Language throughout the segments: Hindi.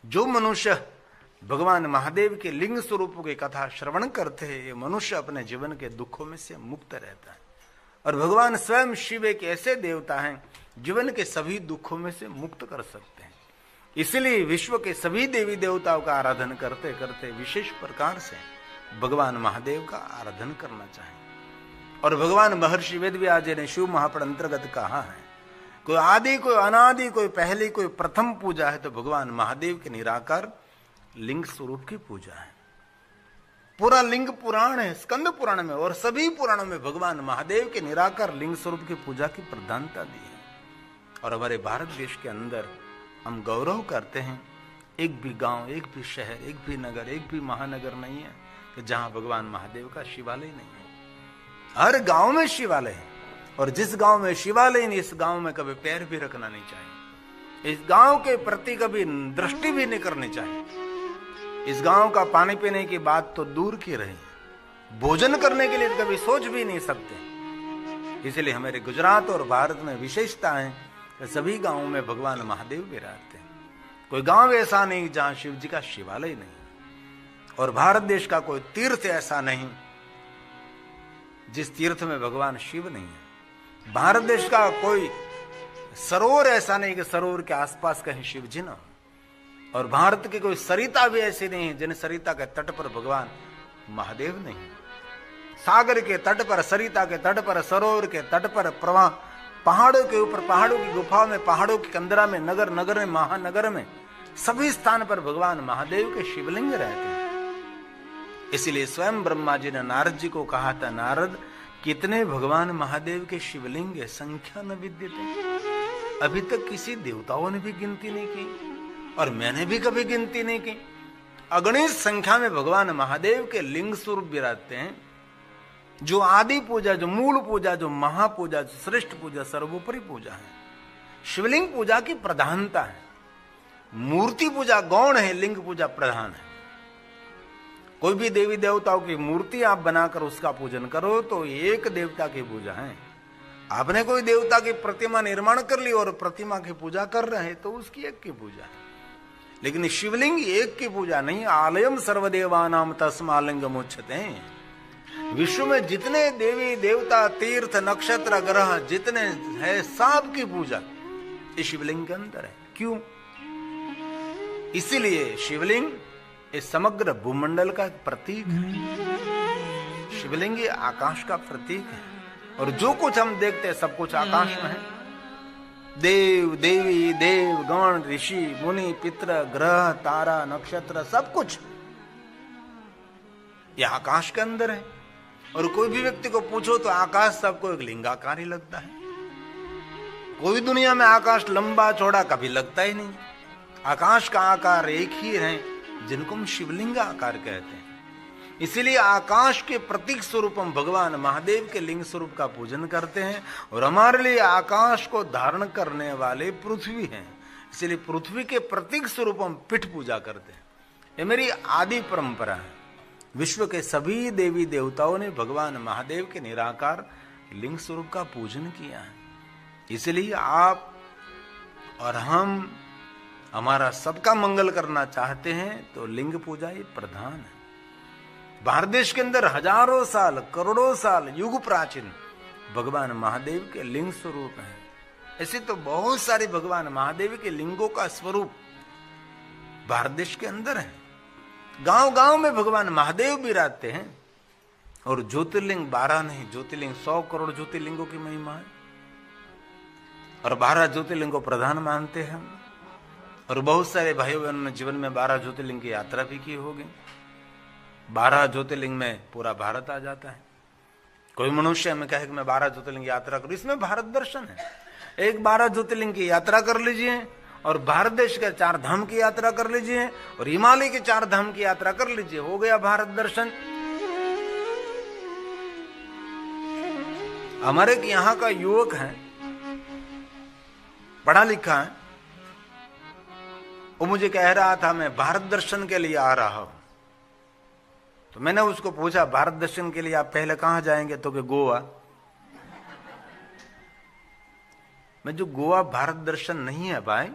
जो मनुष्य भगवान महादेव के लिंग स्वरूपों की कथा श्रवण करते हैं, ये मनुष्य अपने जीवन के दुखों में से मुक्त रहता है। और भगवान स्वयं शिव एक ऐसे देवता हैं जीवन के सभी दुखों में से मुक्त कर सकते हैं। इसलिए विश्व के सभी देवी देवताओं का आराधन करते करते विशेष प्रकार से भगवान महादेव का आराधन करना चाहिए। और भगवान महर्षि वेदव्यास जी ने शिव महापुराण अंतर्गत कहा है, कोई आदि, कोई अनादि, कोई पहली, कोई प्रथम पूजा है तो भगवान महादेव के निराकार लिंग स्वरूप की पूजा है। पूरा लिंग पुराण है स्कंद पुराण में, और सभी पुराणों में भगवान महादेव के निराकार लिंग स्वरूप की पूजा की प्रधानता दी है। और हमारे भारत देश के अंदर हम गौरव करते हैं, एक भी गांव, एक भी शहर, एक भी नगर, एक भी महानगर नहीं है कि जहां भगवान महादेव का शिवालय नहीं है। हर गांव में शिवालय है, और जिस गांव में शिवालय नहीं, इस गांव में कभी पैर भी रखना नहीं चाहिए। इस गांव के प्रति कभी दृष्टि भी नहीं करनी चाहिए। इस गांव का पानी पीने की बात तो दूर की रही, भोजन करने के लिए कभी सोच भी नहीं सकते। इसलिए हमारे गुजरात और भारत में विशेषता है कि सभी गांवों में भगवान महादेव विराजते हैं। कोई गांव ऐसा नहीं जहां शिव जी का शिवालय नहीं। और भारत देश का कोई तीर्थ ऐसा नहीं जिस तीर्थ में भगवान शिव नहीं है। भारत देश का कोई सरोवर ऐसा नहीं कि सरोवर के आसपास कहीं शिव जी न हो। और भारत की कोई सरिता भी ऐसी नहीं है जिन सरिता के तट पर भगवान महादेव नहीं है। सागर के तट पर, सरिता के तट पर, सरोवर के तट पर, प्रवाह पहाड़ों के ऊपर, पहाड़ों की गुफाओं में, पहाड़ों की कंदरा में, नगर नगर में, महानगर में, सभी स्थान पर भगवान महादेव के शिवलिंग रहते हैं। इसलिए स्वयं ब्रह्मा जी ने नारद जी को कहा था, नारद कितने भगवान महादेव के शिवलिंग है, संख्या न विद्यते। अभी तक किसी देवताओं ने भी गिनती नहीं की और मैंने भी कभी गिनती नहीं की। अगणित संख्या में भगवान महादेव के लिंग स्वरूप विराजते हैं। जो आदि पूजा, जो मूल पूजा, जो महापूजा, जो श्रेष्ठ पूजा, सर्वोपरि पूजा है। शिवलिंग पूजा की प्रधानता है। मूर्ति पूजा गौण है, लिंग पूजा प्रधान है। कोई भी देवी देवताओं की मूर्ति आप बनाकर उसका पूजन करो तो एक देवता की पूजा है। आपने कोई देवता की प्रतिमा निर्माण कर ली और प्रतिमा की पूजा कर रहे हैं तो उसकी एक की पूजा है। लेकिन शिवलिंग एक की पूजा नहीं। आलयम सर्वदेवानाम तस्मालिंगम उच्यते। विश्व में जितने देवी देवता, तीर्थ, नक्षत्र, ग्रह जितने हैं सब की पूजा इस शिवलिंग के अंदर है। क्यों? इसीलिए शिवलिंग इस समग्र भूमंडल का प्रतीक है। शिवलिंग ये आकाश का प्रतीक है। और जो कुछ हम देखते हैं सब कुछ आकाश में है। देव, देवी, देव, गण, ऋषि, मुनि, पितर, ग्रह, तारा, नक्षत्र, सब कुछ यह आकाश के अंदर है। और कोई भी व्यक्ति को पूछो तो आकाश सबको एक लिंगाकार ही लगता है। कोई दुनिया में आकाश लंबा चौड़ा कभी लगता ही नहीं। आकाश का आकार एक ही है जिनको हम शिवलिंग आकार कहते हैं। इसीलिए आकाश के प्रतीक स्वरूप हम भगवान महादेव के लिंग स्वरूप का पूजन करते हैं। और हमारे लिए आकाश को धारण करने वाले पृथ्वी हैं। इसलिए पृथ्वी के प्रतीक स्वरूप हम पीठ पूजा करते हैं। ये मेरी आदि परंपरा है। विश्व के सभी देवी देवताओं ने भगवान महादेव के निराकार लिंग स्वरूप का पूजन किया है। इसलिए आप और हम हमारा सबका मंगल करना चाहते हैं तो लिंग पूजा ये प्रधान है। भारत देश के अंदर हजारों साल, करोड़ों साल, युग प्राचीन भगवान महादेव के लिंग स्वरूप हैं। ऐसे तो बहुत सारे भगवान महादेव के लिंगों का स्वरूप भारत देश के अंदर है। गांव गांव में भगवान महादेव विराजते हैं। और ज्योतिर्लिंग 12 नहीं, ज्योतिर्लिंग 100 करोड़ ज्योतिर्लिंगों की महिमा है। और 12 ज्योतिर्लिंग को प्रधान मानते हैं हम। और बहुत सारे भाइयों बहनों ने जीवन में 12 ज्योतिर्लिंग की यात्रा भी की होगी। 12 ज्योतिर्लिंग में पूरा भारत आ जाता है। कोई मनुष्य हमें कहे कि मैं 12 ज्योतिर्लिंग यात्रा करूं, इसमें भारत दर्शन है। एक 12 ज्योतिर्लिंग की यात्रा कर लीजिए और भारत देश के 4 धाम की यात्रा कर लीजिए और हिमालय के 4 धाम की यात्रा कर लीजिए, हो गया भारत दर्शन। हमारे यहाँ का युवक है, पढ़ा लिखा है, वो मुझे कह रहा था मैं भारत दर्शन के लिए आ रहा हूं। तो मैंने उसको पूछा भारत दर्शन के लिए आप पहले कहां जाएंगे? तो कि गोवा। मैं जो गोवा भारत दर्शन नहीं है भाई,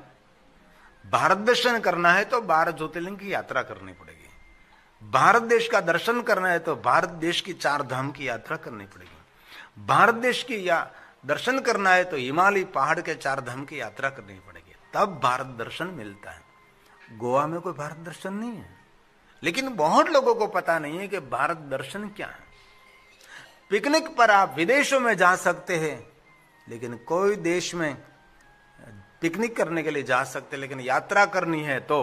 भारत दर्शन करना है तो 12 ज्योतिर्लिंग की यात्रा करनी पड़ेगी। भारत देश का दर्शन करना है तो भारत देश की 4 धाम की यात्रा करनी पड़ेगी। भारत देश की दर्शन करना है तो हिमालय पहाड़ के 4 धाम की यात्रा करनी पड़ेगी, तब भारत दर्शन मिलता है। गोवा में कोई भारत दर्शन नहीं है, लेकिन बहुत लोगों को पता नहीं है कि भारत दर्शन क्या है। पिकनिक पर आप विदेशों में जा सकते हैं, लेकिन कोई देश में पिकनिक करने के लिए जा सकते, लेकिन यात्रा करनी है तो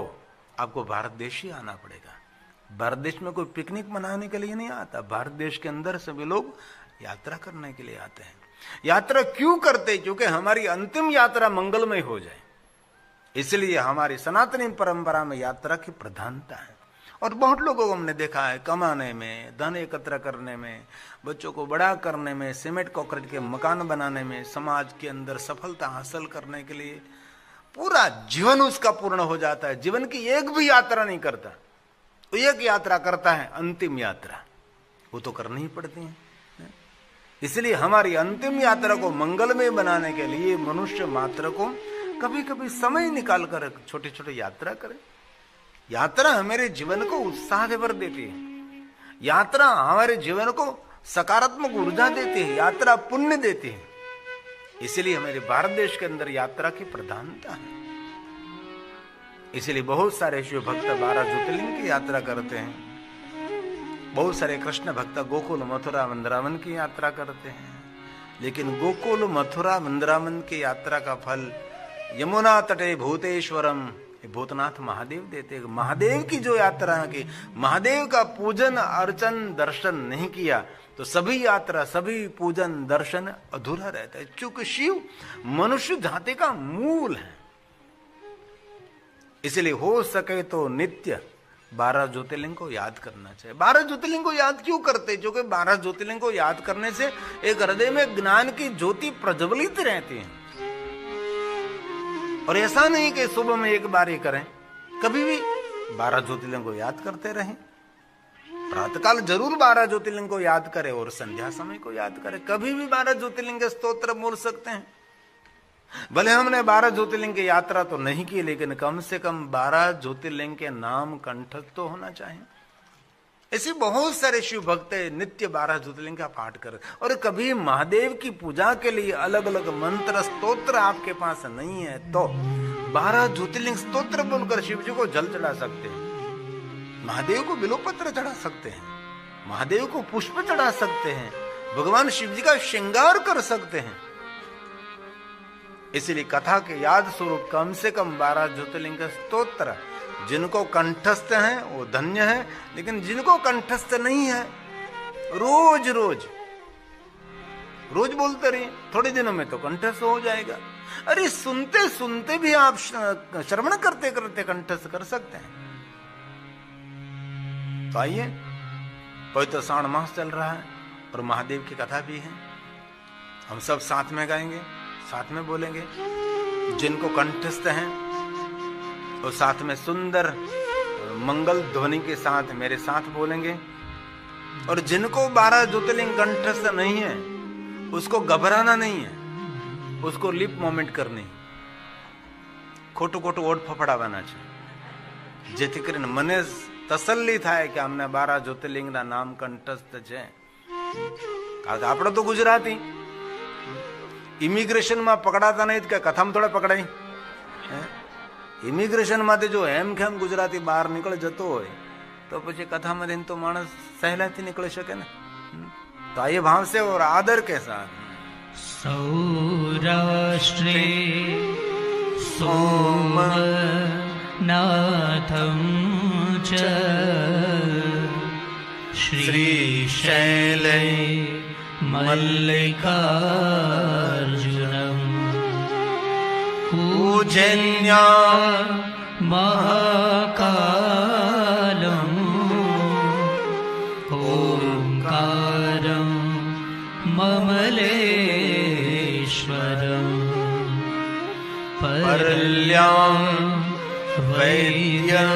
आपको भारत देश ही आना पड़ेगा। भारत देश में कोई पिकनिक मनाने के लिए नहीं आता, भारत देश के अंदर सभी लोग यात्रा करने के लिए आते हैं। यात्रा क्यों करते? क्योंकि हमारी अंतिम यात्रा मंगलमय हो जाए, इसलिए हमारी सनातनी परंपरा में यात्रा की प्रधानता है। और बहुत लोगों को हमने देखा है कमाने में, धन एकत्र करने में, बच्चों को बड़ा करने में, सीमेंट कंक्रीट के मकान बनाने में, समाज के अंदर सफलता हासिल करने के लिए पूरा जीवन उसका पूर्ण हो जाता है। जीवन की एक भी यात्रा नहीं करता, एक यात्रा करता है, अंतिम यात्रा, वो तो करनी ही पड़ती है। इसलिए हमारी अंतिम यात्रा को मंगलमय बनाने के लिए मनुष्य मात्र को कभी कभी समय निकाल कर छोटी छोटी यात्रा करें। यात्रा हमारे जीवन को उत्साह भर देती है, यात्रा हमारे जीवन को सकारात्मक ऊर्जा देती है, यात्रा पुण्य देती है। इसलिए हमारे भारत देश के अंदर यात्रा की प्रधानता है। इसलिए बहुत सारे शिव भक्त 12 ज्योतिर्लिंग की यात्रा करते हैं। बहुत सारे कृष्ण भक्त गोकुल मथुरा वृंदावन की यात्रा करते हैं, लेकिन गोकुल मथुरा वृंदावन की यात्रा का फल यमुना तटे भूतेश्वरम भूतनाथ महादेव देते हैं। महादेव की जो यात्रा की, महादेव का पूजन अर्चन दर्शन नहीं किया तो सभी यात्रा सभी पूजन दर्शन अधूरा रहता है, क्योंकि शिव मनुष्य जाति का मूल है। इसलिए हो सके तो नित्य 12 ज्योतिर्लिंग को याद करना चाहिए। 12 ज्योतिर्लिंग को याद क्यों करते? क्योंकि 12 ज्योतिर्लिंग को याद करने से एक हृदय में ज्ञान की ज्योति प्रज्वलित रहती है। और ऐसा नहीं कि सुबह में एक बार ही करें, कभी भी 12 ज्योतिर्लिंग को याद करते रहें। प्रातःकाल जरूर 12 ज्योतिर्लिंग को याद करें और संध्या समय को याद करें। कभी भी 12 ज्योतिर्लिंग के स्तोत्र बोल सकते हैं। भले हमने 12 ज्योतिर्लिंग की यात्रा तो नहीं की, लेकिन कम से कम 12 ज्योतिर्लिंग के नाम कंठस्थ तो होना चाहिए। ऐसे बहुत सारे शिव भक्त नित्य 12 ज्योतिर्लिंग का पाठ कर। और कभी महादेव की पूजा के लिए अलग अलग मंत्र स्तोत्र आपके पास नहीं है तो 12 ज्योतिर्लिंग स्तोत्र बोलकर शिव जी को जल चढ़ा सकते हैं, महादेव को बिल्वपत्र चढ़ा सकते हैं, महादेव को पुष्प चढ़ा सकते हैं, भगवान शिव जी का श्रृंगार कर सकते हैं। इसलिए कथा के याद स्वरूप कम से कम 12 ज्योतिर्लिंग का स्तोत्र जिनको कंठस्थ हैं वो धन्य है, लेकिन जिनको कंठस्थ नहीं है रोज रोज रोज बोलते रहिए, थोड़े दिनों में तो कंठस्थ हो जाएगा। अरे सुनते सुनते भी आप श्रवण करते करते कंठस्थ कर सकते हैं। तो आइए, पवित्र श्रावण मास चल रहा है और महादेव की कथा भी है, हम सब साथ में गाएंगे, साथ में बोलेंगे। जिनको कंठस्थ हैं और साथ में सुंदर मंगल ध्वनि के साथ मेरे साथ बोलेंगे। और जिनको 12 ज्योतिर्लिंग कंठस्थ नहीं है उसको घबराना नहीं है, उसको लिप मोमेंट करनी, खोटू खोटू ओठ फफड़ावाना છે, જેથી કરીને મને તસલ્લી થાય કે અમને 12 જ્યોતિર્લિંગના નામ કંઠસ્થ છે। કારણ કે આપણે તો ગુજરાતી ઇમિગ્રેશનમાં પકડાતા નહીં કે કથામાં થોડા પકડાય। ઇમિગ્રેશનમાંથી જો હેમખેમ ગુજરાતી બહાર નીકળી જતો હોય તો પછી કથામાં તો માણસ સહેલાથી નીકળી શકે ને। तो आइए भाव से और आदर के साथ। सौराष्ट्रे सोमनाथं च श्रीशैले मल्लिकार्जुनं पूजन्या महाकालम् ओंकारं ममलेश्वरं परल्यां वैद्यनाथं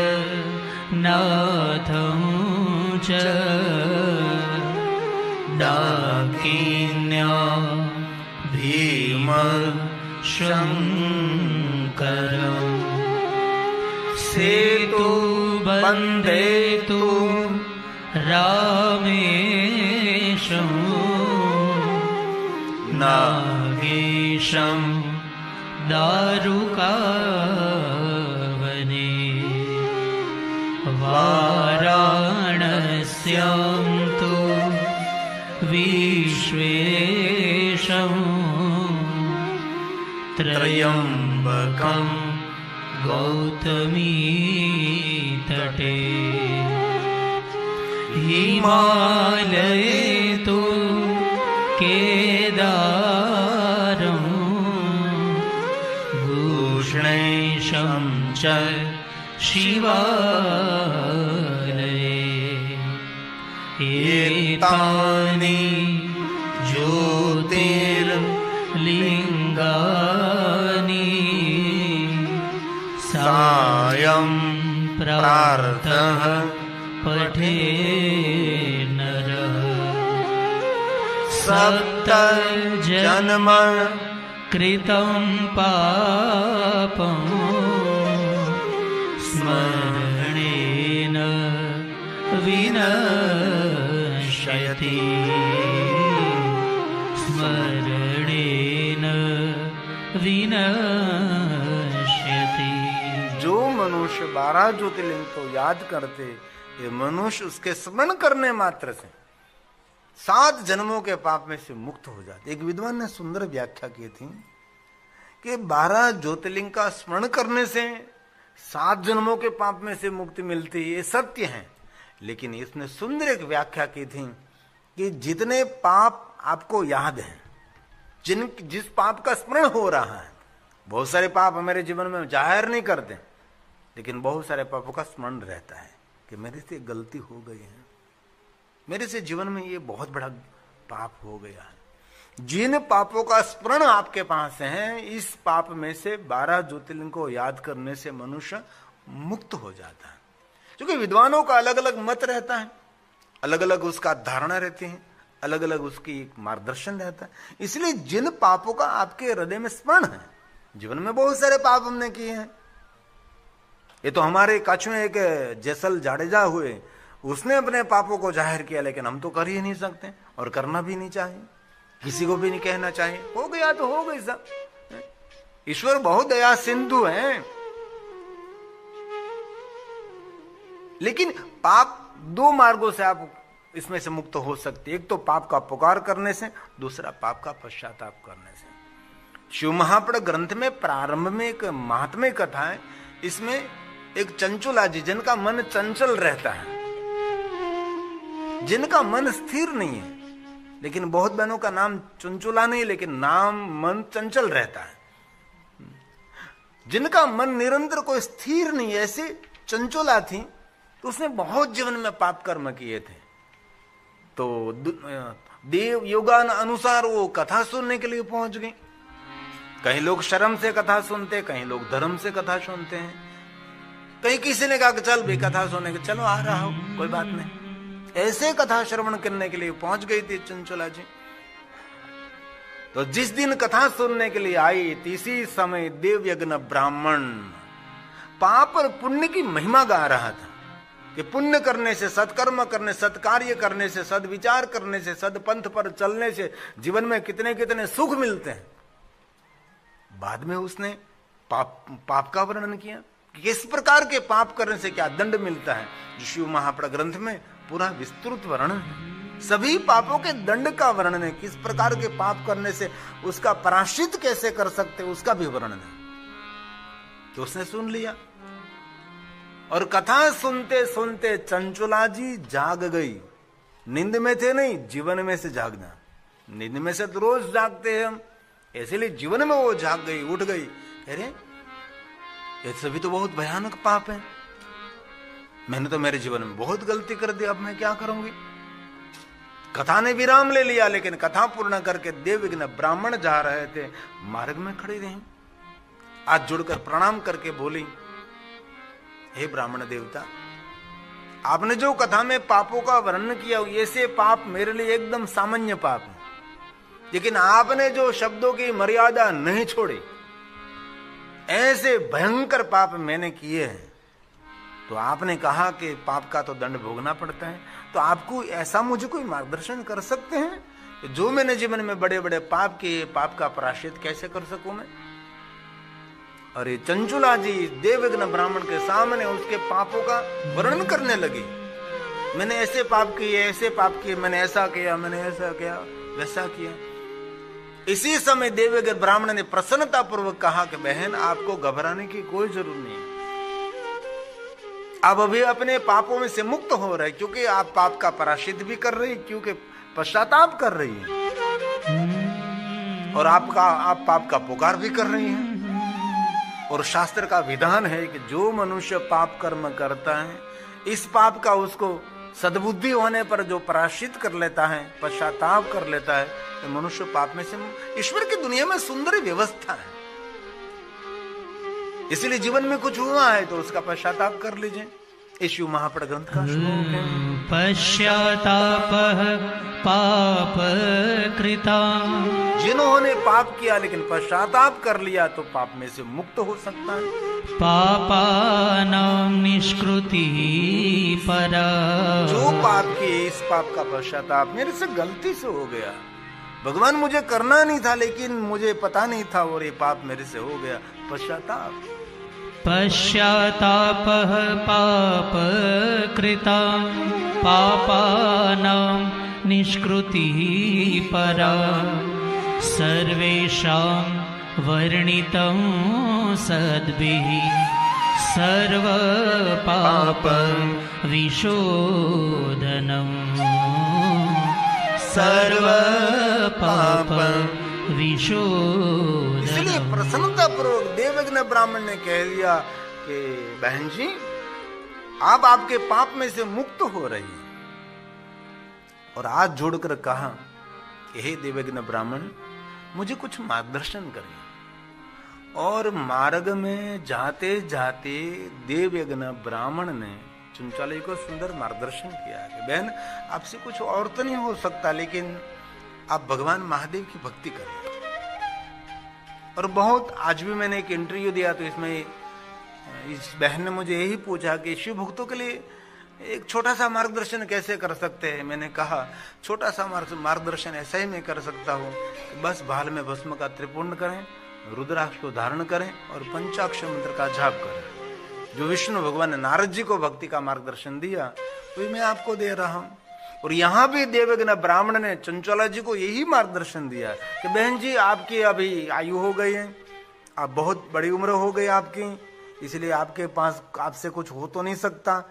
च डाकिन्यां भीमशङ्करं सेतु बन्धेतु रामेशं नागेशं दारुकावने वाराणस्यां तु विश्वेशं त्र्यम्बकं गौतमी तटे हिमालये तु केदारं भूषणेशं च शिवालये एतानि ज्योतिर्लिङ्गानि सायं प्रातः पठे नरः सप्तजन्म कृतं पापं स्मरणेन विनश्यति स्मरणेन विनश्यति। जो मनुष्य 12 ज्योतिर्लिंग को याद करते, ये मनुष्य उसके स्मरण करने मात्र से 7 जन्मों के पाप में से मुक्त हो जाते। एक विद्वान ने सुंदर व्याख्या की थी कि 12 ज्योतिर्लिंग का स्मरण करने से 7 जन्मों के पाप में से मुक्ति मिलती, ये सत्य है। लेकिन इसने सुंदर एक व्याख्या की थी कि जितने पाप आपको याद हैं, जिस पाप का स्मरण हो रहा है, बहुत सारे पाप हमारे जीवन में जाहिर नहीं करते, लेकिन बहुत सारे पापों का स्मरण रहता है कि मेरे से गलती हो गई है, मेरे से जीवन में ये बहुत बड़ा पाप हो गया है। जिन पापों का स्मरण आपके पास है, इस पाप में से 12 ज्योतिर्लिंग को याद करने से मनुष्य मुक्त हो जाता है। क्योंकि विद्वानों का अलग अलग मत रहता है, अलग अलग उसका धारणा रहती है, अलग अलग उसकी मार्गदर्शन रहता है। इसलिए जिन पापों का आपके हृदय में स्मरण है, जीवन में बहुत सारे पाप हमने किए हैं। ये तो हमारे कच्छ में एक जैसल जाडेजा हुए, उसने अपने पापों को जाहिर किया, लेकिन हम तो कर ही नहीं सकते और करना भी नहीं चाहिए, किसी को भी नहीं कहना चाहिए। हो गया तो हो गई सब। ईश्वर बहुत दया सिंधु है। लेकिन पाप 2 मार्गों से आप इसमें से मुक्त हो सकते। एक तो पाप का पुकार करने से, दूसरा पाप का पश्चाताप करने से। शिव महापुराण ग्रंथ में प्रारंभ में एक महात्म्य कथा है। इसमें एक चंचुला जी, जिनका मन चंचल रहता है, जिनका मन स्थिर नहीं है, लेकिन बहुत बहनों का नाम चंचुला नहीं, लेकिन नाम मन चंचल रहता है। जिनका मन निरंतर कोई स्थिर नहीं, ऐसी चंचुला थी, तो उसने बहुत जीवन में पाप कर्म किए थे। तो देव योगान अनुसार वो कथा सुनने के लिए पहुंच गई। कहीं लोग शर्म से कथा सुनते, कहीं लोग धर्म से कथा सुनते हैं, कहीं किसी ने कहा कि चल भी कथा सुनने के, चलो आ रहा हो, कोई बात नहीं। ऐसे कथा श्रवण करने के लिए पहुंच गई थी चंचुला जी। तो जिस दिन कथा सुनने के लिए आई, इसी समय देव यज्ञ ब्राह्मण पाप और पुण्य की महिमा गा रहा था कि पुण्य करने से, सत्कर्म करने, सत्कार्य करने से, सद्विचार करने से, सदपंथ पर चलने से जीवन में कितने कितने सुख मिलते हैं। बाद में उसने पाप का वर्णन किया कि किस प्रकार के पाप करने से क्या दंड मिलता है। शिव महापुराण ग्रंथ में पूरा विस्तृत वर्णन है, सभी पापों के दंड का वर्णन है, किस प्रकार के पाप करने से उसका प्रायश्चित कैसे कर सकते, उसका भी वर्णन है। तो उसने सुन लिया और कथा सुनते सुनते चंचुला जी जाग गई। नींद में थे नहीं, जीवन में से जागना। नींद में से तो रोज जागते हैं हम, इसलिए जीवन में वो जाग गई, उठ गई। अरे ये सभी तो बहुत भयानक पाप है, मैंने तो मेरे जीवन में बहुत गलती कर दी, अब मैं क्या करूंगी। कथा ने विराम ले लिया, लेकिन कथा पूर्ण करके देवयज्ञ ब्राह्मण जा रहे थे, मार्ग में खड़ी रही, हाथ जोड़कर प्रणाम करके बोली, हे ब्राह्मण देवता, आपने जो कथा में पापों का वर्णन किया, ऐसे पाप मेरे लिए एकदम सामान्य पाप है, लेकिन आपने जो शब्दों की मर्यादा नहीं छोड़ी, ऐसे भयंकर पाप मैंने किए हैं, तो आपने कहा कि पाप का तो दंड भोगना पड़ता है, तो आपको ऐसा मुझे कोई मार्गदर्शन कर सकते हैं कि जो मैंने जीवन में बड़े बड़े पाप किए, पाप का प्रायश्चित कैसे कर सकूं मैं? अरे चंचुला जी देवज्ञ ब्राह्मण के सामने उसके पापों का वर्णन करने लगी। मैंने ऐसे पाप किए, ऐसे पाप किए, मैंने ऐसा किया, मैंने ऐसा किया, वैसा किया। इसी समय देवज्ञ ब्राह्मण ने प्रसन्नता पूर्वक कहा कि बहन आपको घबराने की कोई जरूरत नहीं है, आप अभी अपने पापों में से मुक्त हो रहे, क्योंकि आप पाप का प्रायश्चित भी कर रही, क्योंकि पश्चाताप कर रही है, और आप पाप का पुकार भी कर रही हैं। और शास्त्र का विधान है कि जो मनुष्य पाप कर्म करता है, इस पाप का उसको सद्बुद्धि होने पर जो प्रायश्चित कर लेता है, पश्चाताप कर लेता है, तो मनुष्य पाप में से। ईश्वर की दुनिया में सुंदर व्यवस्था है, इसलिए जीवन में कुछ हुआ है तो उसका पश्चाताप कर लीजिए। इस शिव महापड़ ग्रंथ का श्लोक है, पश्चाताप पाप कृता। जिन्होंने पाप किया लेकिन पश्चाताप कर लिया तो पाप में से मुक्त हो सकता है। पापानां निष्कृति परा। जो पाप किए, इस पाप का पश्चाताप, मेरे से गलती से हो गया, भगवान मुझे करना नहीं था लेकिन मुझे पता नहीं था और ये पाप मेरे से हो गया, पश्चाताप। पश्चाताप पाप कृता पापानां निष्कृति परा। सर्वेषां वर्णितं सद्भिः सर्व पाप विशोधनम्। सर्व पाप विशोधनम्। इसलिए प्रसन्नता पूर्वक देवज्ञ ब्राह्मण ने कह दिया कि बहन जी आप आपके पाप में से मुक्त हो रही हैं, और हाथ जोड़कर कहा कि हे देवज्ञ ब्राह्मण मुझे कुछ मार्गदर्शन करिए। और मार्ग में जाते जाते देवज्ञ ब्राह्मण ने चंचुला जी को सुंदर मार्गदर्शन किया कि बहन आपसे कुछ और तो नहीं हो सकता, लेकिन आप भगवान महादेव की भक्ति करें। और बहुत, आज भी मैंने एक इंटरव्यू दिया तो इसमें इस बहन ने मुझे यही पूछा कि शिव भक्तों के लिए एक छोटा सा मार्गदर्शन कैसे कर सकते हैं। मैंने कहा छोटा सा मार्गदर्शन ऐसा ही मैं कर सकता हूँ कि बस भाल में भस्म का त्रिपुंड करें, रुद्राक्ष को धारण करें और पंचाक्षर मंत्र का जाप करें। जो विष्णु भगवान ने नारद जी को भक्ति का मार्गदर्शन दिया वही मैं आपको दे रहा हूँ। और यहाँ भी देवज्ञ ब्राह्मण ने चंचुला जी को यही मार्गदर्शन दिया कि बहन जी आपकी अभी आयु हो गई है, आप बहुत बड़ी उम्र हो गई आपकी, इसलिए आपके पास आपसे कुछ हो तो नहीं सकता।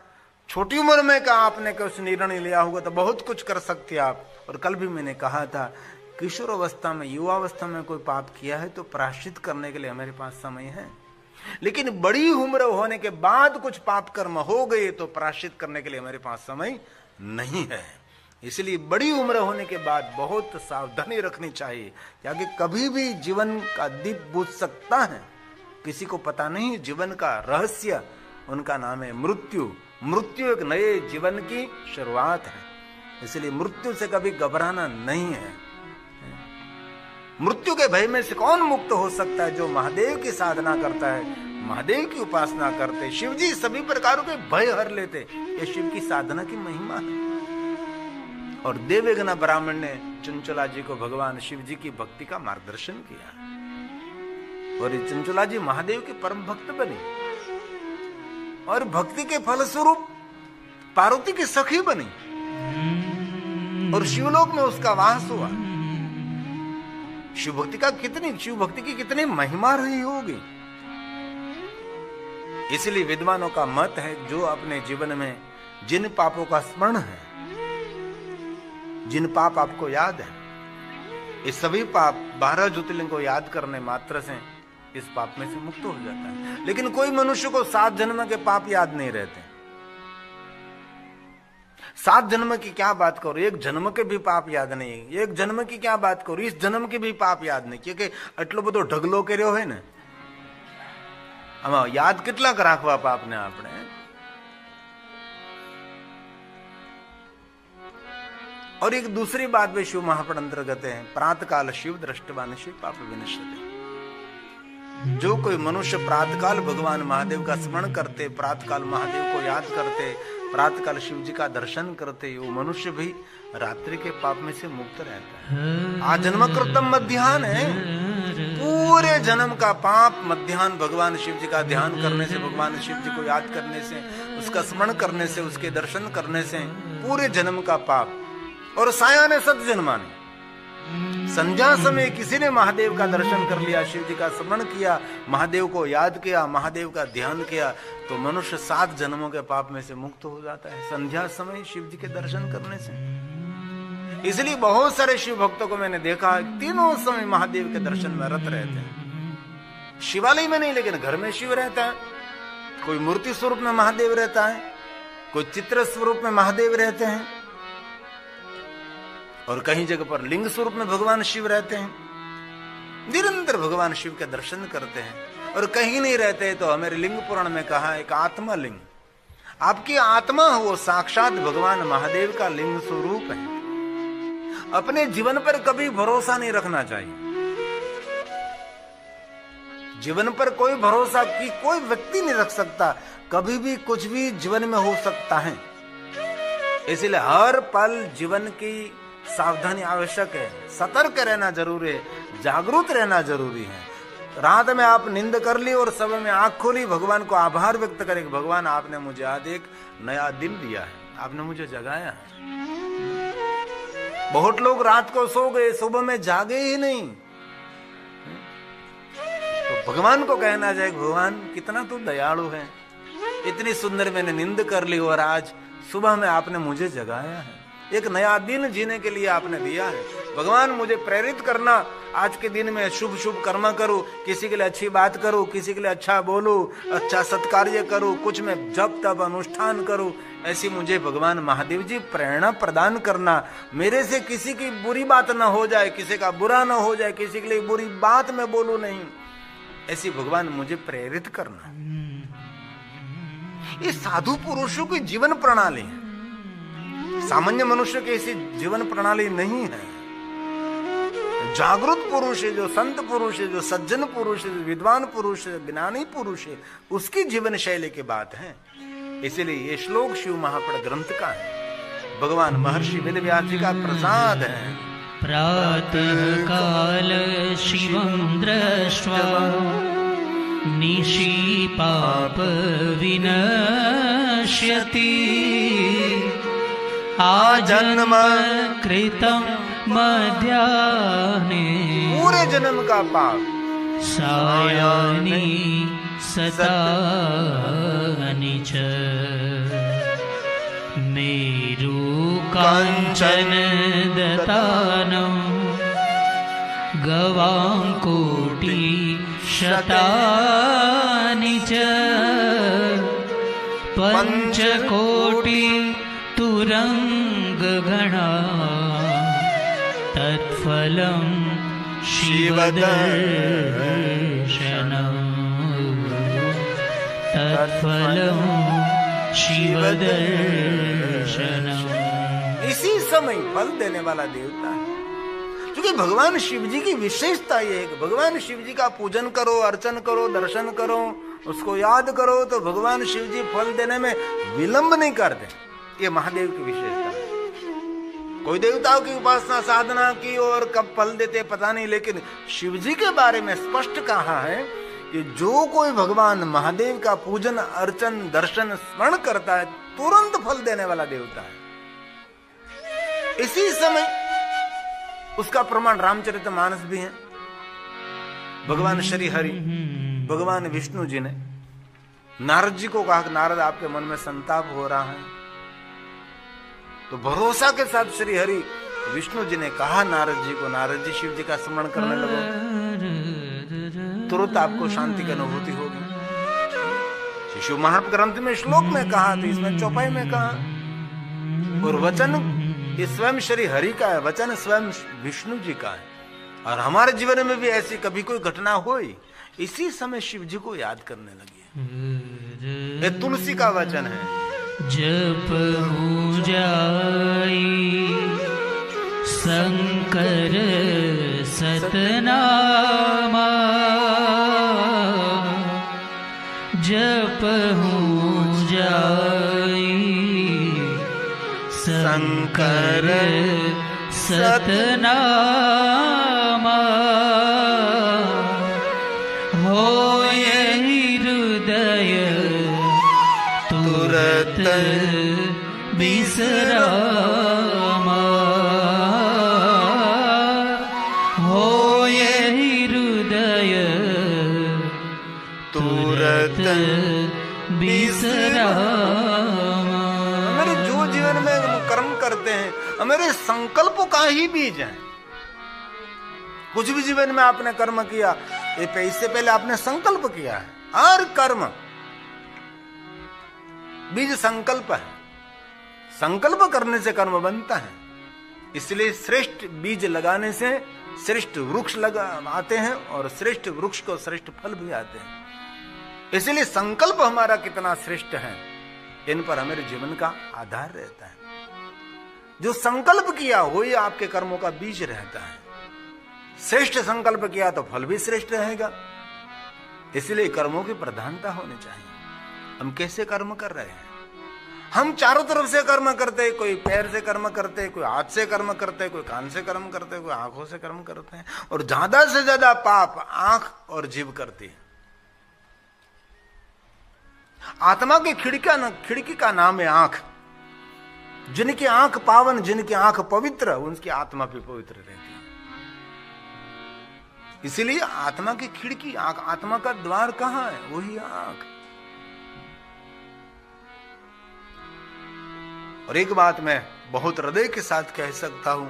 छोटी उम्र में का आपने कुछ निर्णय लिया होगा तो बहुत कुछ कर सकते आप। और कल भी मैंने कहा था किशोर अवस्था में, युवावस्था में कोई पाप किया है तो प्रायश्चित करने के लिए हमारे पास समय है, लेकिन बड़ी उम्र होने के बाद कुछ पाप कर्म हो गए तो प्रायश्चित करने के लिए हमारे पास समय नहीं है। इसलिए बड़ी उम्र होने के बाद बहुत सावधानी रखनी चाहिए, क्योंकि कभी भी जीवन का दीप बुझ सकता है, किसी को पता नहीं जीवन का रहस्य। उनका नाम है मृत्यु। मृत्यु एक नए जीवन की शुरुआत है, इसलिए मृत्यु से कभी घबराना नहीं है। मृत्यु के भय में से कौन मुक्त हो सकता है? जो महादेव की साधना करता है, महादेव की उपासना करते। शिव जी सभी प्रकारों के भय हर लेते, ये शिव की साधना की महिमा है। और देवज्ञ ब्राह्मण ने चंचुला जी को भगवान शिव जी की भक्ति का मार्गदर्शन किया, और चंचुला जी महादेव के परम भक्त बने, और भक्ति के फलस्वरूप पार्वती की सखी बनी, और शिवलोक में उसका वास हुआ। शिव भक्ति की कितनी महिमा रही होगी। इसलिए विद्वानों का मत है जो अपने जीवन में जिन पापों का स्मरण है, जिन पाप आपको याद है, ये सभी पाप 12 ज्योतिर्लिंग को याद करने मात्र से इस पाप में से मुक्त हो जाता है। लेकिन कोई मनुष्य को 7 जन्म के पाप याद नहीं रहते। 7 जन्म की क्या बात करो, एक जन्म के भी पाप याद नहीं, एक जन्म की क्या बात करो, इस जन्म के भी पाप याद नहीं, क्योंकि अटलो बधो ढगलो कर्यो है ने, आमां याद કેટલાક રાખવા પાપને આપણે। और एक दूसरी बात भी शिव महापड़ अंतर्गत है, प्रातः काल शिव दृष्टवान शिव पाप विनश्यते। जो कोई मनुष्य प्रातःकाल भगवान महादेव का स्मरण करते, प्रातःकाल महादेव को याद करते, प्रातःकाल शिव जी का दर्शन करते, वो मनुष्य भी रात्रि के पाप में से मुक्त रहता है। आजन्म कृतम मध्याह्न है, पूरे जन्म का पाप मध्याह्न भगवान शिव जी का ध्यान करने से, भगवान शिव जी को याद करने से, उसका स्मरण करने से, उसके दर्शन करने से पूरे जन्म का पाप। और सायाने सत जन्माने, संध्या समय किसी ने महादेव का दर्शन कर लिया, शिव जी का स्मरण किया, महादेव को याद किया, महादेव का ध्यान किया, तो मनुष्य 7 जन्मों के पाप में से मुक्त हो जाता है संध्या समय शिव जी के दर्शन करने से। इसलिए बहुत सारे शिव भक्तों को मैंने देखा तीनों समय महादेव के दर्शन में रत रहते हैं। शिवालय में नहीं, लेकिन घर में शिव रहता है, कोई मूर्ति स्वरूप में महादेव रहता है, कोई चित्र स्वरूप में महादेव रहते हैं, और कहीं जगह पर लिंग स्वरूप में भगवान शिव रहते हैं। निरंतर भगवान शिव के दर्शन करते हैं। और कहीं नहीं रहते तो हमारे लिंग पुराण में कहा एक आत्मा लिंग, आपकी आत्मा वो साक्षात भगवान महादेव का लिंग स्वरूप है। अपने जीवन पर कभी भरोसा नहीं रखना चाहिए। जीवन पर कोई भरोसा की कोई व्यक्ति नहीं रख सकता, कभी भी कुछ भी जीवन में हो सकता है। इसलिए हर पल जीवन की सावधानी आवश्यक है, सतर्क रहना जरूरी है, जागरूक रहना जरूरी है। रात में आप नींद कर ली और सुबह में आंख खोली, भगवान को आभार व्यक्त करें, भगवान आपने मुझे आज एक नया दिन दिया है, आपने मुझे जगाया है। बहुत लोग रात को सो गए, सुबह में जागे ही नहीं। तो भगवान को कहना चाहिए, भगवान कितना तू दयालु है, इतनी सुंदर मैंने नींद कर ली और आज सुबह में आपने मुझे जगाया है, एक नया दिन जीने के लिए आपने दिया है। भगवान मुझे प्रेरित करना, आज के दिन में शुभ शुभ कर्म करूं, किसी के लिए अच्छी बात करूं, किसी के लिए अच्छा बोलूं, अच्छा सत्कार्य करूं, कुछ मैं जप तप अनुष्ठान करूं, ऐसी मुझे भगवान महादेव जी प्रेरणा प्रदान करना। मेरे से किसी की बुरी बात ना हो जाए, किसी का बुरा ना हो जाए, किसी के लिए बुरी बात मैं बोलूं नहीं, ऐसी भगवान मुझे प्रेरित करना। ये साधु पुरुषों की जीवन प्रणाली है, सामान्य मनुष्य की ऐसी जीवन प्रणाली नहीं है। जागरूक पुरुष है, जो संत पुरुष है, जो सज्जन पुरुष है, जो विद्वान पुरुष है, ज्ञानी पुरुष है, उसकी जीवन शैली की बात है। इसलिए ये श्लोक शिव महापड़ ग्रंथ का है, भगवान महर्षि वेदव्यास जी का प्रसाद है। प्रातः काल शिवं दृष्ट्वा निशि पाप विनश्यति, आजन्म कृतं मध्याह्ने, पूरे जन्म का पाप सायाह्ने सतानि च, मेरु काञ्चन दतानं गवां कोटि शतानि च, पंचकोटि तुरंगगणा, तत्फलं शिवदर्शनम्, तत्फलं शिवदर्शनम्। इसी समय फल देने वाला देवता है, क्योंकि भगवान शिव जी की विशेषता ये है कि भगवान शिव जी का पूजन करो, अर्चन करो, दर्शन करो, उसको याद करो, तो भगवान शिव जी फल देने में विलंब नहीं करते। ये महादेव की विशेषता है। कोई देवताओं की उपासना साधना की और कब फल देते पता नहीं, लेकिन शिव जी के बारे में स्पष्ट कहा है कि जो कोई भगवान महादेव का पूजन अर्चन दर्शन स्मरण करता है, तुरंत फल देने वाला देवता है। इसी समय उसका प्रमाण रामचरितमानस भी है। भगवान श्री हरि, भगवान विष्णु जी ने नारद जी को कहा, नारद आपके मन में संताप हो रहा है, तो भरोसा के साथ श्री हरि विष्णु जी ने कहा नारद जी को, नारद जी शिव जी का स्मरण करने लगो, तुरंत आपको शांति की अनुभूति होगी। शिशु महात्म ग्रंथ में श्लोक में कहा, तो इसमें चौपाई में कहा। और वचन ये स्वयं श्री हरि का है, वचन स्वयं विष्णु जी का है। और हमारे जीवन में भी ऐसी कभी कोई घटना हुई, इसी समय शिव जी को याद करने लगी। ये तुलसी का वचन है, जप जाई शंकर सतनामा, शंकर सतनामा होय हृदय तुरत विश्रामा होय हृदय तुरत विश्रामा। हमारे जो जीवन में कर्म करते हैं हमारे संकल्प का ही बीज है। कुछ भी जीवन में आपने कर्म किया, ये इससे पहले आपने संकल्प किया है। हर कर्म बीज संकल्प है। संकल्प करने से कर्म बनता है। इसलिए श्रेष्ठ बीज लगाने से श्रेष्ठ वृक्ष आते हैं और श्रेष्ठ वृक्ष को श्रेष्ठ फल भी आते हैं। इसलिए संकल्प हमारा कितना श्रेष्ठ है, इन पर हमारे जीवन का आधार रहता है। जो संकल्प किया वही आपके कर्मों का बीज रहता है। श्रेष्ठ संकल्प किया तो फल भी श्रेष्ठ रहेगा। इसलिए कर्मों की प्रधानता होनी चाहिए। हम कैसे कर्म कर रहे हैं? हम चारों तरफ से कर्म करते हैं। कोई पैर से कर्म करते हैं, कोई हाथ से कर्म करते हैं, कोई कान से कर्म करते हैं, कोई आंखों से कर्म करते हैं। और ज्यादा से ज्यादा पाप आंख और जीभ करती है। आत्मा की खिड़की का नाम है आंख। जिनकी आंख पावन, जिनकी आंख पवित्र, उनकी आत्मा भी पवित्र रहती है। इसीलिए आत्मा की खिड़की आंख, आत्मा का द्वार कहां है? वही आंख। और एक बात मैं बहुत हृदय के साथ कह सकता हूं,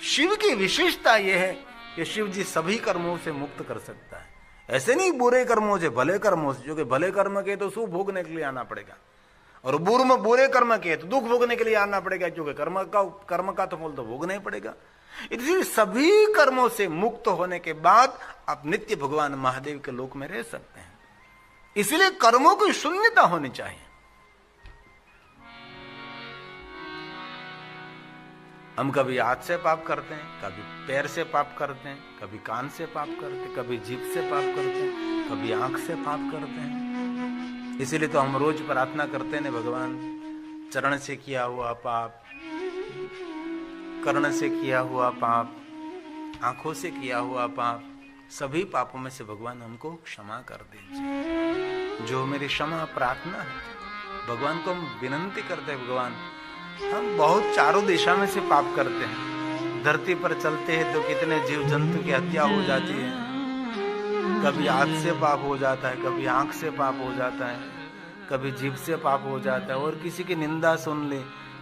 शिव की विशेषता यह है कि शिव जी सभी कर्मों से मुक्त कर सकता है। ऐसे नहीं बुरे कर्मों से, भले कर्मों से। जो कि भले कर्म के तो सुख भोगने के लिए आना पड़ेगा, और बुरे कर्म के तो दुख भोगने के लिए आना पड़ेगा, क्योंकि कर्म का तो फल तो भोगना ही पड़ेगा। इसलिए सभी कर्मों से मुक्त होने के बाद आप नित्य भगवान महादेव के लोक में रह सकते हैं। इसलिए कर्मों की शून्यता होनी चाहिए। हम कभी हाथ से पाप करते हैं, कभी पैर से पाप करते हैं, कभी कान से पाप करते हैं, कभी जीभ से पाप करते हैं, कभी आंख से पाप करते हैं। इसीलिए तो हम रोज प्रार्थना करते हैं, भगवान चरण से किया हुआ पाप, कर्ण से किया हुआ पाप, आंखों से किया हुआ पाप, सभी पापों में से भगवान हमको क्षमा कर दीजिए। जो मेरी क्षमा प्रार्थना है, भगवान को हम विनंती करते हैं। भगवान, हम बहुत चारों दिशा में से पाप करते हैं। धरती पर चलते हैं तो कितने जीव जंतु की हत्या हो जाती है। कभी हाथ से पाप हो जाता है, कभी आंख से पाप हो जाता है, कभी जीभ से पाप हो जाता है, और किसी की निंदा सुन ले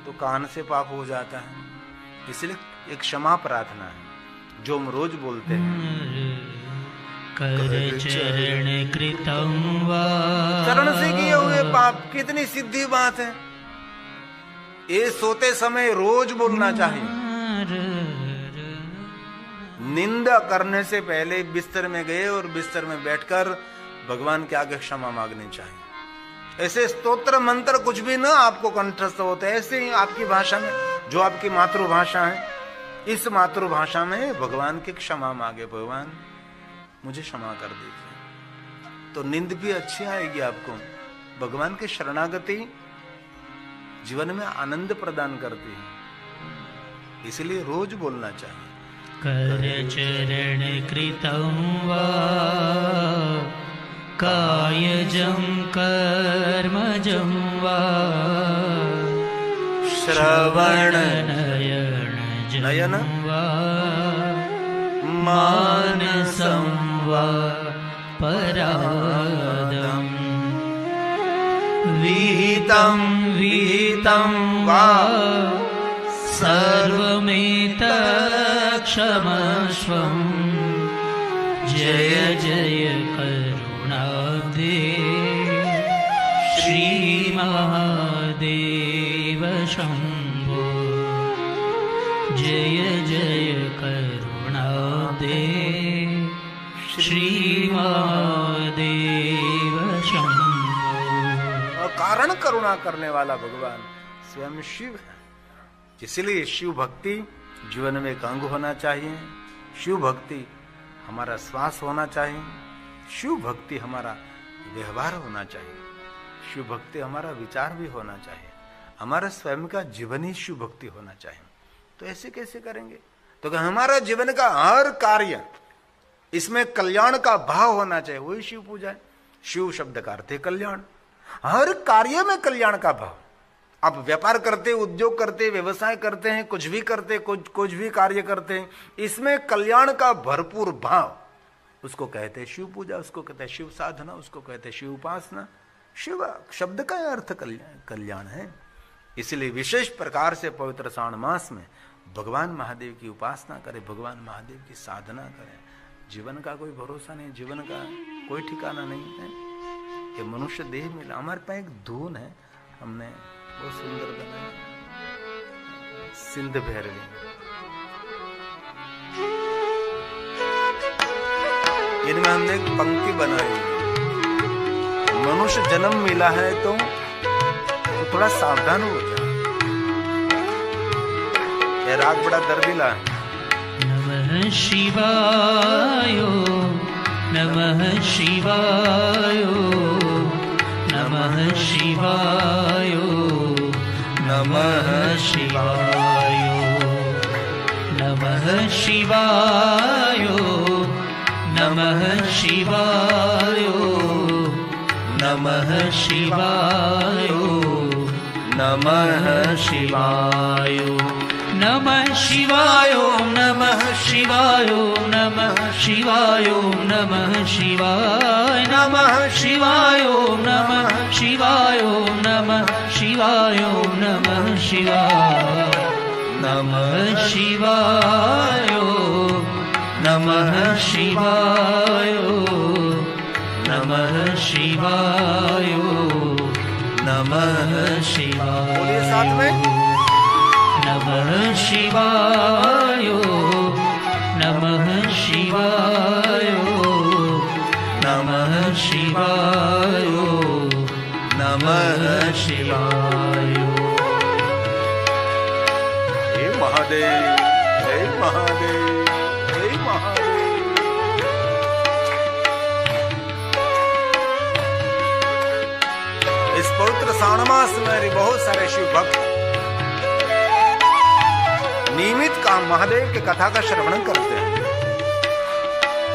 तो कान से पाप हो जाता है। इसलिए एक क्षमा प्रार्थना है जो हम रोज बोलते हैं। कर चरण कृतं वा, चरण से किए हुए पाप, कितनी सीधी बात है। ये सोते समय रोज बोलना चाहिए। निंदा करने से पहले बिस्तर में गए और बिस्तर में बैठकर भगवान के आगे क्षमा मांगनी चाहिए। ऐसे स्तोत्र मंत्र कुछ भी ना आपको कंठस्थ होते, ऐसे ही आपकी भाषा में, जो आपकी मातृभाषा है, इस मातृभाषा में भगवान की क्षमा मांगे। भगवान मुझे क्षमा कर दीजिए, तो नींद भी अच्छी आएगी आपको। भगवान की शरणागति जीवन में आनंद प्रदान करती है। इसलिए रोज बोलना चाहिए। कर चरण कृतं वा, कायजं कर्मजं वा, श्रवण नयन वा, मानसं वा परादम्, विहितं वा सर्वमेतत्क्षमस्वं। जय जय करुणाब्धे श्रीमहादेव शम्भो। जय जय करुणाब्धे श्रीमहादेव शम्भो। और कारण करुणा करने वाला भगवान स्वयं शिव है। इसलिए शिव भक्ति जीवन में एक अंग होना चाहिए। शिव भक्ति हमारा श्वास होना चाहिए। शिव भक्ति हमारा व्यवहार होना चाहिए। शिव भक्ति हमारा विचार भी होना चाहिए। हमारा स्वयं का जीवन ही शिव भक्ति होना चाहिए। तो ऐसे कैसे करेंगे? तो कि हमारा जीवन का हर कार्य इसमें कल्याण का भाव होना चाहिए, वही शिव पूजा है। शिव शब्द का अर्थ है कल्याण, हर कार्य में कल्याण का भाव। आप व्यापार करते, उद्योग करते, व्यवसाय करते हैं, कुछ भी करते, कुछ भी कार्य करते हैं, इसमें कल्याण का भरपूर भाव, उसको कहते हैं शिव पूजा, उसको कहते हैं शिव साधना, उसको कहते हैं शिव उपासना। शिव शब्द का अर्थ कल्याण है। इसलिए विशेष प्रकार से पवित्र श्रावण मास में भगवान महादेव की उपासना करें, भगवान महादेव की साधना करें। जीवन का कोई भरोसा नहीं, जीवन का कोई ठिकाना नहीं है। ये मनुष्य देह मिला। हमारे पास एक धुन है, हमने बहुत सुंदर बनाया, सिंध भैरवी। इनमें हमने एक पंक्ति बनाई, मनुष्य जन्म मिला है तो थोड़ा सावधान हो जा। ये राग बड़ा दर्दिला है। नमः शिवाय, नमः शिवाय, नमः शिवाय, नमः शिवाय, नमः शिवाय, नमः शिवाय, नमः शिवाय, नमः शिवाय, नमः शिवाय, नमः शिवाय, नमः शिवाय, नमः शिवाय, नमः शिवाय, नमः शिवाय, नमः शिवाय, नमः शिवाय, नमः शिवाय, नमः शिवाय, नमः शिवाय, नमः शिवाय। बोलिए साथ में। नमः शिवाय, नमः शिवाय, नमः शिवाय, नमः शिवाय। हे महादेव, हे महादेव, हे महादेव। इस पवित्र श्रावण मास में बहुत सारे शिव भक्त नियमित काम महादेव की कथा का श्रवण करते हैं।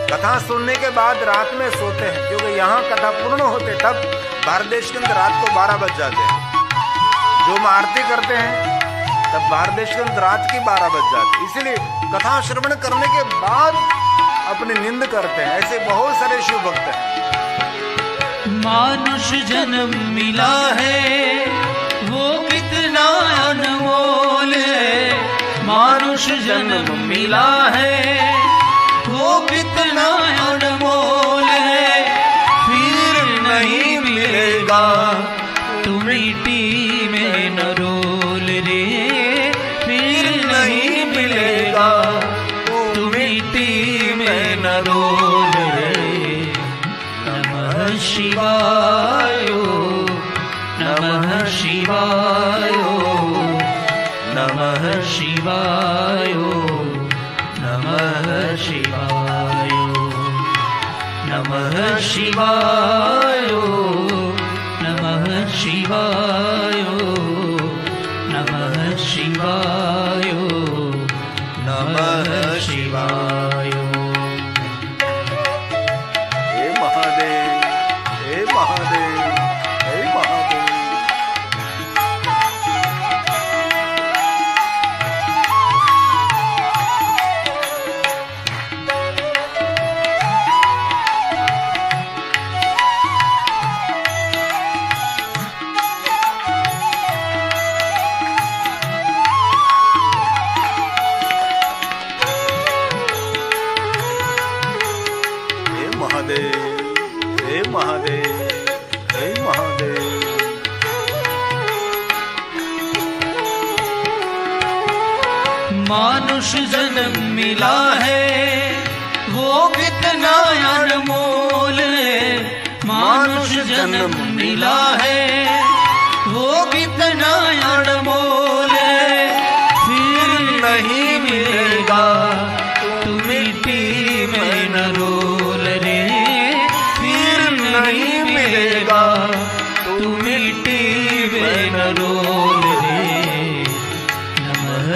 कथा सुनने के बाद रात में सोते हैं, क्योंकि यहाँ कथा पूर्ण होते तब भारत देश के अंदर रात को 12 बज जाते हैं। जो हम आरती करते हैं तब भारत देश के अंदर रात की 12 बज जाती है। इसीलिए कथा श्रवण करने के बाद अपनी नींद करते हैं। ऐसे बहुत सारे शिव भक्त हैं। मानुष जन्म मिला है वो कितना अनमोल है, मानुष जन्म मिला है वो कितना अनमोल है, फिर नहीं मिलेगा तू मिट्टी में न रोल रे, फिर नहीं मिलेगा तू मिट्टी में न रोल रे। नमः शिवाय, नमः शिवाय, नमः शिवाय, नमः शिवाय, नमः शिवाय, नमः शिवाय, नमः शिवाय, नमः शिवाय। हे महादेव, हे महादेव, हे महादेव। हे महादेव, हे महादेव। मानुष जन्म मिला है वो कितना अनमोल है, मानुष जन्म मिला है वो कितना अनमोल है, फिर नहीं मिलेगा तू मिट्टी में न रोल रे, फिर नहीं मिलेगा तू मिट्टी में न रोल